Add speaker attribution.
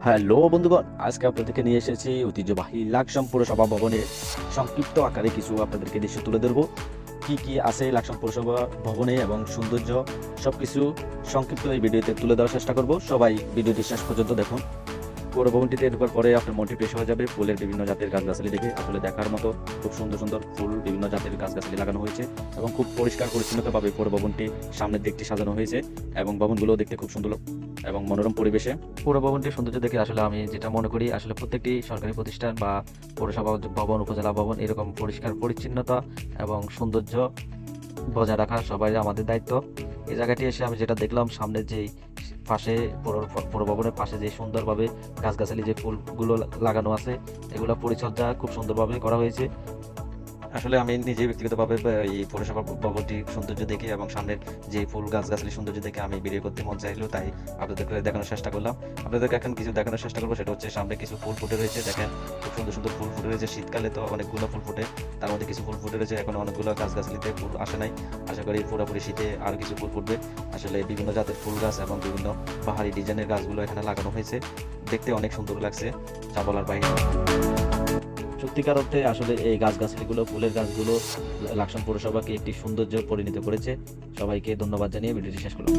Speaker 1: Hello বন্ধুগণ, আজকে আপনাদেরকে নিয়ে এসেছি ঐতিহ্যবাহী লাকসাম পৌরসভা ভবনের সংক্ষিপ্ত আকারে কিছু আপনাদেরকে দৃশ্য তুলে ধরবো। কি কি আছে লাকসাম পৌরসভা ভবনে এবং সৌন্দর্য সবকিছু সংক্ষিপ্ত এই ভিডিওতে তুলে দেওয়ার চেষ্টা করব। সবাই ভিডিওটি শেষ পর্যন্ত দেখুন। পৌর ভবনটিতে ঢোকার পরে আপনার মনটি ফ্রেশ হয়ে যাবে ফুলের বিভিন্ন জাতের গাছগাছালি দেখে। আসলে দেখার মতো খুব সুন্দর সুন্দর ফুল বিভিন্ন জাতের গাছগাছালি লাগানো হয়েছে এবং খুব পরিষ্কার পরিচ্ছন্নতাভাবে পৌর ভবনটি সামনের দিকটি সাজানো হয়েছে এবং ভবনগুলো দেখতে খুব সুন্দর এবং মনোরম পরিবেশে। পৌর ভবনটির সৌন্দর্য দেখে আসলে আমি যেটা মনে করি, আসলে প্রত্যেকটি সরকারি প্রতিষ্ঠান বা পৌরসভা ভবন, উপজেলা ভবন এরকম পরিষ্কার পরিচ্ছন্নতা এবং সৌন্দর্য বজায় রাখা সবাই আমাদের দায়িত্ব। এই জায়গাটি এসে আমি যেটা দেখলাম, সামনের যেই পাশে পৌর ভবনের পাশে যে সুন্দরভাবে গাছগাছালি যে ফুলগুলো লাগানো আছে, এগুলো পরিচর্যা খুব সুন্দরভাবে করা হয়েছে। আসলে আমি নিজে ব্যক্তিগতভাবে এই পৌরসভা ভবনটি সৌন্দর্য দেখে এবং সামনের যে ফুল গাছগাছালি সৌন্দর্য দেখে আমি ভিডিও করতে মন চাইলো, তাই আপনাদেরকে দেখানোর চেষ্টা করলাম। আপনাদেরকে এখন কিছু দেখানোর চেষ্টা করবো, সেটা হচ্ছে সামনে কিছু ফুল ফুটে রয়েছে। দেখেন খুব সুন্দর সুন্দর ফুল ফুটে রয়েছে। শীতকালে তো অনেকগুলো ফুল ফুটে, তার মধ্যে কিছু ফুল ফুটে রয়েছে। এখন অনেকগুলো গাছগাছালিতে ফুল আসে নাই, আশা করি পুরোপুরি শীতে আর কিছু ফুল ফুটবে। আসলে বিভিন্ন জাতের ফুল গাছ এবং বিভিন্ন পাহাড়ি ডিজাইনের গাছগুলো এখানে লাগানো হয়েছে, দেখতে অনেক সুন্দর লাগছে, যা বলার বাইরে। সত্যিকার অর্থে আসলে এই গাছগাছালিগুলো, ফুলের গাছগুলো লাকসাম পৌরসভাকে একটি সৌন্দর্য পরিণত করেছে। সবাইকে ধন্যবাদ জানিয়ে ভিডিওটি শেষ করলাম।